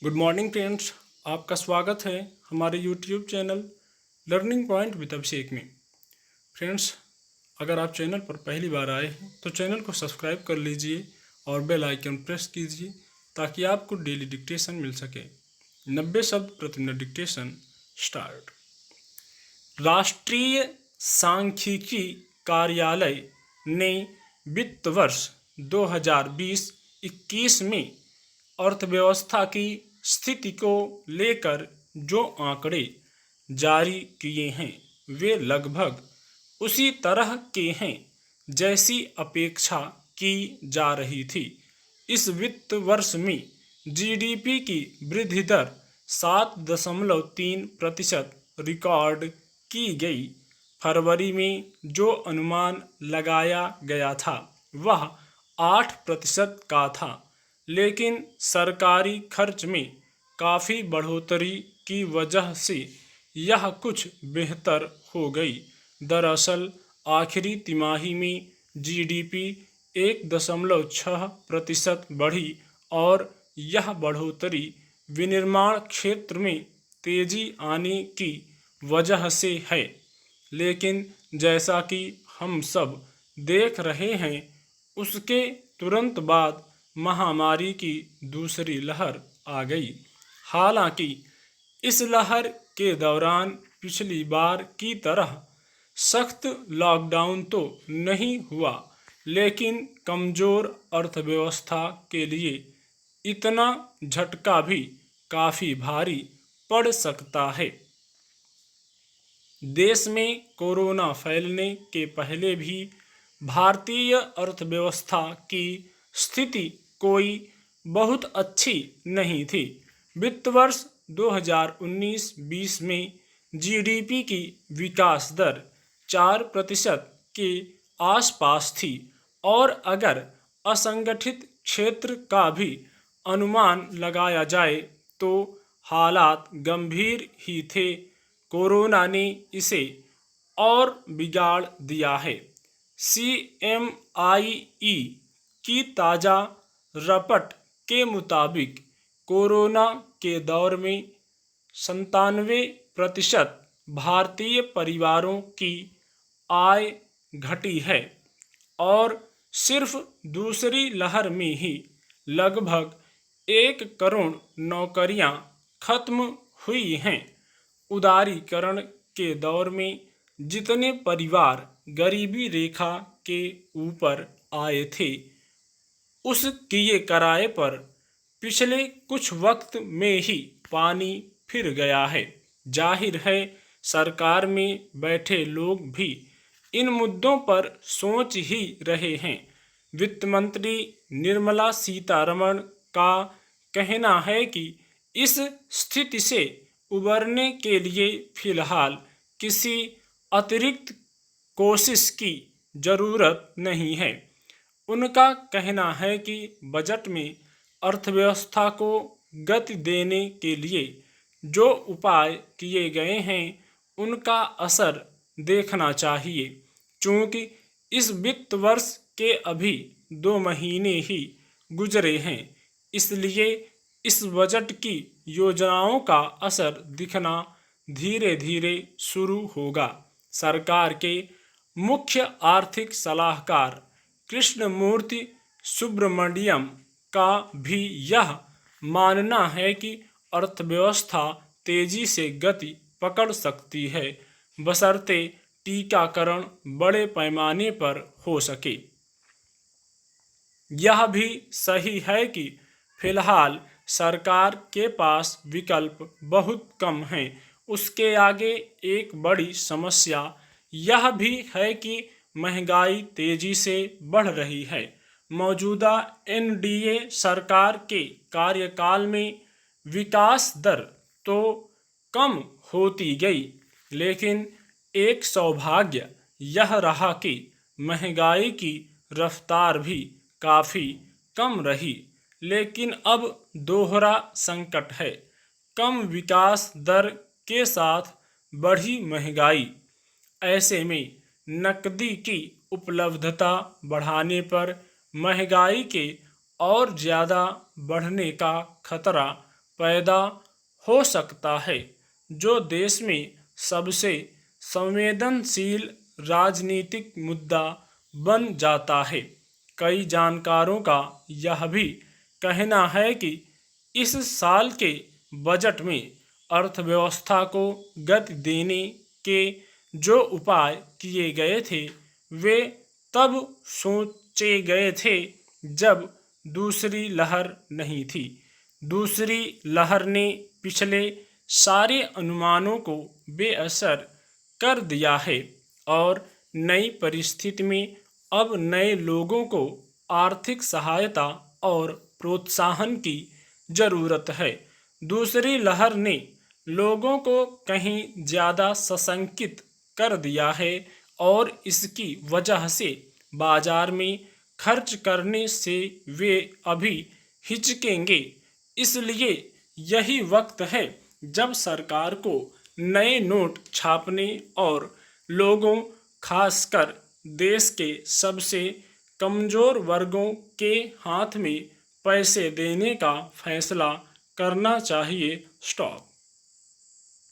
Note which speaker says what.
Speaker 1: Good morning friends. आपका स्वागत है हमारे YouTube channel learning point with Abhishek में। फ्रेंड्स, अगर आप चैनल पर पहली बार आए हैं तो चैनल को सब्सक्राइब कर लीजिए और बेल आइकन प्रेस कीजिए ताकि आपको डेली डिक्टेशन मिल सके। 90 शब्द प्रति मिनट डिक्टेशन स्टार्ट। राष्ट्रीय सांख्यिकी कार्यालय ने वित्त वर्ष 2020-21 में अर्थव्यवस्था की स्थिति को लेकर जो आंकड़े जारी किए हैं वे लगभग उसी तरह के हैं जैसी अपेक्षा की जा रही थी। इस वित्त वर्ष में जीडीपी की वृद्धि दर 7.3% रिकॉर्ड की गई। फरवरी में जो अनुमान लगाया गया था वह 8% का था, लेकिन सरकारी खर्च में काफ़ी बढ़ोतरी की वजह से यह कुछ बेहतर हो गई। दरअसल आखिरी तिमाही में जीडीपी 1.6% बढ़ी और यह बढ़ोतरी विनिर्माण क्षेत्र में तेजी आने की वजह से है। लेकिन जैसा कि हम सब देख रहे हैं, उसके तुरंत बाद महामारी की दूसरी लहर आ गई। हालांकि इस लहर के दौरान पिछली बार की तरह सख्त लॉकडाउन तो नहीं हुआ, लेकिन कमज़ोर अर्थव्यवस्था के लिए इतना झटका भी काफ़ी भारी पड़ सकता है। देश में कोरोना फैलने के पहले भी भारतीय अर्थव्यवस्था की स्थिति कोई बहुत अच्छी नहीं थी। वित्त वर्ष 2019-20 में जीडीपी की विकास दर 4% के आसपास थी और अगर असंगठित क्षेत्र का भी अनुमान लगाया जाए तो हालात गंभीर ही थे। कोरोना ने इसे और बिगाड़ दिया है। CMIE की ताज़ा रिपोर्ट के मुताबिक कोरोना के दौर में 97% भारतीय परिवारों की आय घटी है और सिर्फ दूसरी लहर में ही लगभग 1 करोड़ नौकरियां खत्म हुई हैं। उदारीकरण के दौर में जितने परिवार गरीबी रेखा के ऊपर आए थे, उस किए कराए पर पिछले कुछ वक्त में ही पानी फिर गया है। जाहिर है सरकार में बैठे लोग भी इन मुद्दों पर सोच ही रहे हैं। वित्त मंत्री निर्मला सीतारमण का कहना है कि इस स्थिति से उबरने के लिए फिलहाल किसी अतिरिक्त कोशिश की जरूरत नहीं है। उनका कहना है कि बजट में अर्थव्यवस्था को गति देने के लिए जो उपाय किए गए हैं उनका असर देखना चाहिए। चूँकि इस वित्त वर्ष के अभी 2 महीने ही गुजरे हैं, इसलिए इस बजट की योजनाओं का असर दिखना धीरे धीरे शुरू होगा। सरकार के मुख्य आर्थिक सलाहकार कृष्णमूर्ति सुब्रमण्यम का भी यह मानना है कि अर्थव्यवस्था तेजी से गति पकड़ सकती है, बशर्ते टीकाकरण बड़े पैमाने पर हो सके। यह भी सही है कि फिलहाल सरकार के पास विकल्प बहुत कम हैं। उसके आगे एक बड़ी समस्या यह भी है कि महंगाई तेजी से बढ़ रही है। मौजूदा एनडीए सरकार के कार्यकाल में विकास दर तो कम होती गई, लेकिन एक सौभाग्य यह रहा कि महंगाई की रफ्तार भी काफ़ी कम रही। लेकिन अब दोहरा संकट है, कम विकास दर के साथ बढ़ी महंगाई। ऐसे में नकदी की उपलब्धता बढ़ाने पर महंगाई के और ज़्यादा बढ़ने का खतरा पैदा हो सकता है, जो देश में सबसे संवेदनशील राजनीतिक मुद्दा बन जाता है। कई जानकारों का यह भी कहना है कि इस साल के बजट में अर्थव्यवस्था को गति देने के जो उपाय किए गए थे, वे तब सोचे गए थे जब दूसरी लहर नहीं थी। दूसरी लहर ने पिछले सारे अनुमानों को बेअसर कर दिया है और नई परिस्थिति में अब नए लोगों को आर्थिक सहायता और प्रोत्साहन की जरूरत है। दूसरी लहर ने लोगों को कहीं ज़्यादा सशंकित कर दिया है और इसकी वजह से बाजार में खर्च करने से वे अभी हिचकेंगे। इसलिए यही वक्त है जब सरकार को नए नोट छापने और लोगों, खासकर देश के सबसे कमजोर वर्गों के हाथ में पैसे देने का फैसला करना चाहिए। स्टॉप।